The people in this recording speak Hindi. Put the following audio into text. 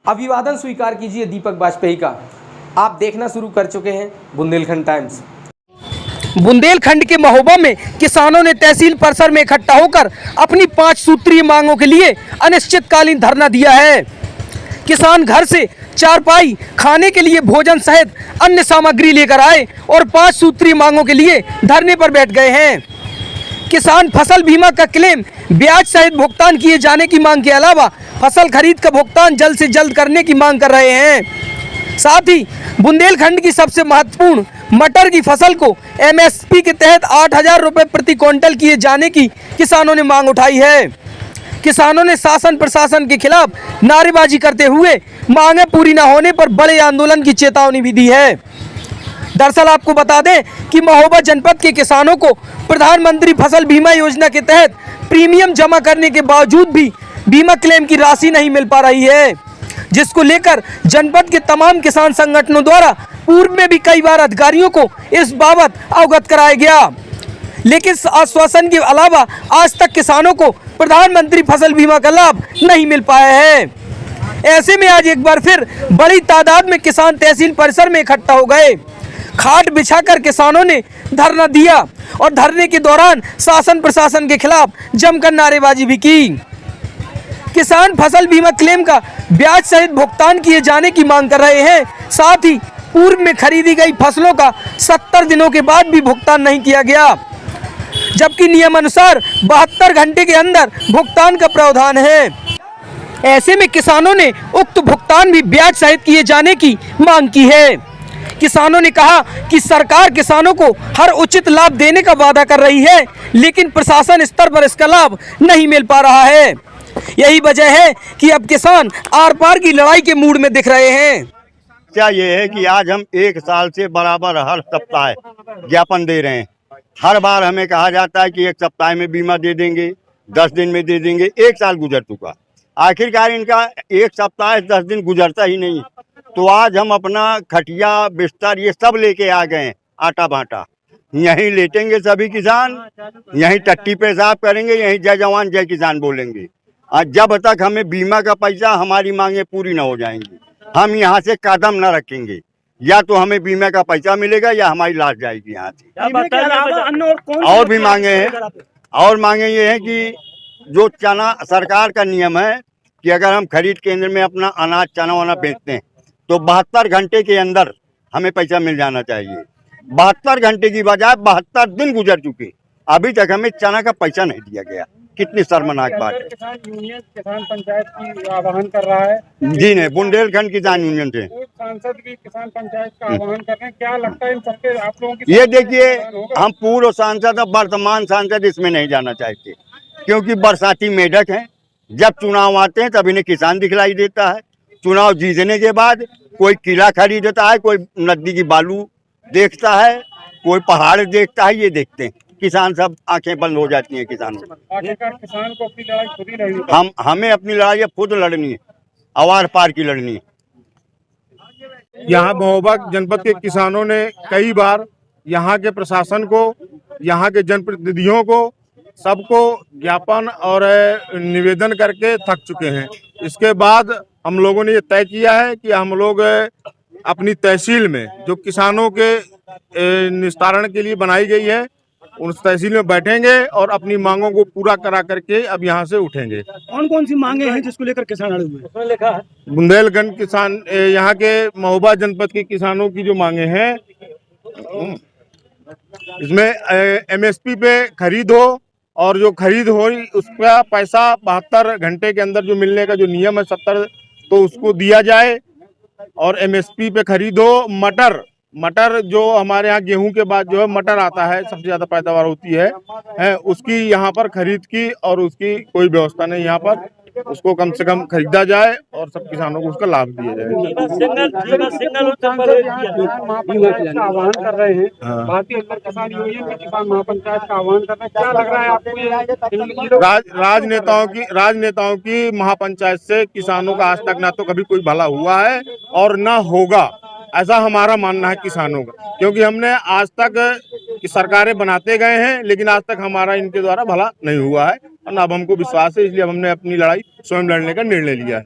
अभिवादन स्वीकार कीजिए दीपक वाजपेयी का। आप देखना शुरू कर चुके हैं बुंदेलखंड टाइम्स। बुंदेलखंड के महोबा में किसानों ने तहसील परिसर में इकट्ठा होकर अपनी 5 सूत्रीय मांगों के लिए अनिश्चितकालीन धरना दिया है। किसान घर से चारपाई, खाने के लिए भोजन सहित अन्य सामग्री लेकर आए और 5 सूत्रीय मांगों के लिए धरने पर बैठ गए हैं। किसान फसल बीमा का क्लेम ब्याज सहित भुगतान किए जाने की मांग के अलावा फसल खरीद का भुगतान जल्द से जल्द करने की मांग कर रहे हैं। साथ ही बुंदेलखंड की सबसे महत्वपूर्ण मटर की फसल को एमएसपी के तहत 8,000 रुपये प्रति क्विंटल किए जाने की किसानों ने मांग उठाई है। किसानों ने शासन प्रशासन के खिलाफ नारेबाजी करते हुए मांगें पूरी न होने पर बड़े आंदोलन की चेतावनी भी दी है। दरअसल आपको बता दें कि महोबा जनपद के किसानों को प्रधानमंत्री फसल बीमा योजना के तहत प्रीमियम जमा करने के बावजूद भी बीमा क्लेम की राशि नहीं मिल पा रही है, जिसको लेकर जनपद के तमाम किसान संगठनों द्वारा पूर्व में भी कई बार अधिकारियों को इस बाबत अवगत कराया गया, लेकिन आश्वासन के अलावा आज तक किसानों को प्रधानमंत्री फसल बीमा का लाभ नहीं मिल पाया है। ऐसे में आज एक बार फिर बड़ी तादाद में किसान तहसील परिसर में इकट्ठा हो गए। खाट बिछाकर किसानों ने धरना दिया और धरने के दौरान शासन प्रशासन के खिलाफ जमकर नारेबाजी भी की। किसान फसल बीमा क्लेम का ब्याज सहित भुगतान किए जाने की मांग कर रहे हैं। साथ ही पूर्व में खरीदी गई फसलों का 70 दिनों के बाद भी भुगतान नहीं किया गया, जबकि नियमानुसार 72 घंटे के अंदर भुगतान का प्रावधान है। ऐसे में किसानों ने उक्त भुगतान भी ब्याज सहित किए जाने की मांग की है। किसानों ने कहा कि सरकार किसानों को हर उचित लाभ देने का वादा कर रही है, लेकिन प्रशासन स्तर पर इसका लाभ नहीं मिल पा रहा है। यही वजह है कि अब किसान आर पार की लड़ाई के मूड में दिख रहे हैं। क्या ये है कि आज हम 1 साल से बराबर हर सप्ताह ज्ञापन दे रहे हैं। हर बार हमें कहा जाता है कि 1 सप्ताह में बीमा दे देंगे, 10 दिन में दे देंगे। 1 साल गुजर चुका, आखिरकार इनका 1 सप्ताह 10 दिन गुजरता ही नहीं। तो आज हम अपना खटिया बिस्तर ये सब लेके आ गए हैं, आटा बांटा। यहीं लेटेंगे सभी किसान, यहीं टट्टी पेशाब करेंगे, यहीं जय जवान जय किसान बोलेंगे। आज जब तक हमें बीमा का पैसा, हमारी मांगे पूरी ना हो जाएंगी, हम यहाँ से कदम न रखेंगे। या तो हमें बीमा का पैसा मिलेगा या हमारी लाश जाएगी यहाँ से। और भी मांगे हैं, और मांगे ये हैं कि जो चना सरकार का नियम है कि अगर हम खरीद केंद्र में अपना अनाज चना वाना बेचते हैं तो 72 घंटे के अंदर हमें पैसा मिल जाना चाहिए। 72 घंटे की बजाय 72 दिन गुजर चुके, अभी तक हमें चना का पैसा नहीं दिया गया। कितनी शर्मनाक बात है। किसान यूनियन किसान पंचायत की आह्वान कर रहा है। जी नहीं, बुंदेलखंड किसान यूनियन से सांसद भी किसान पंचायत का आह्वान कर रहे हैं। क्या लगता है इन सबके आप लोगों की? ये देखिए, हम पूर्व सांसद और वर्तमान सांसद इसमें नहीं जाना चाहते, क्योंकि बरसाती मेढक हैं। जब चुनाव आते हैं तब इन्हें किसान दिखलाई देता है। चुनाव जीतने के बाद कोई किला खरीदता है, कोई नदी की बालू देखता है, कोई पहाड़ देखता है। ये देखते हैं किसान, सब आंखें बंद हो जाती हैं किसानों। आखिरकार किसान को अपनी लड़ाई खुद ही लड़नी, हमें अपनी लड़ाई खुद लड़नी है, अवार पार की लड़नी है। यहाँ महोबा जनपद के किसानों ने कई बार यहाँ के प्रशासन को, यहाँ के जनप्रतिनिधियों को, सबको ज्ञापन और निवेदन करके थक चुके हैं। इसके बाद हम लोगों ने ये तय किया है कि हम लोग अपनी तहसील में जो किसानों के निस्तारण के लिए बनाई गई है, उस तहसील में बैठेंगे और अपनी मांगों को पूरा करा करके अब यहाँ से उठेंगे। कौन कौन सी मांगे हैं जिसको लेकर किसान अड़े हुए हैं? बुंदेलखंड किसान, यहाँ के महोबा जनपद के किसानों की जो मांगे हैं, इसमें एमएसपी पे खरीद हो, और जो खरीद हो उसका पैसा 72 घंटे के अंदर जो मिलने का जो नियम है 70, तो उसको दिया जाए। और एमएसपी पे खरीद हो। मटर जो हमारे यहाँ गेहूं के बाद जो है मटर आता है, सबसे ज्यादा पैदावार होती है, उसकी यहाँ पर खरीद की और उसकी कोई व्यवस्था नहीं यहाँ पर। उसको कम से कम खरीदा जाए और सब किसानों को उसका लाभ दिया जाए। आह्वान कर रहे हैं, भारतीय किसान यूनियन के किसान महापंचायत का आह्वान कर रहे हैं। क्या लग रहा है आपको? राजनेताओं की महापंचायत से किसानों का आज तक ना तो कभी कोई भला हुआ है और ना होगा, ऐसा हमारा मानना है किसानों का। क्योंकि हमने आज तक सरकारें बनाते गए हैं, लेकिन आज तक हमारा इनके द्वारा भला नहीं हुआ है, और अब हमको विश्वास है, इसलिए हमने अपनी लड़ाई स्वयं लड़ने का निर्णय लिया है।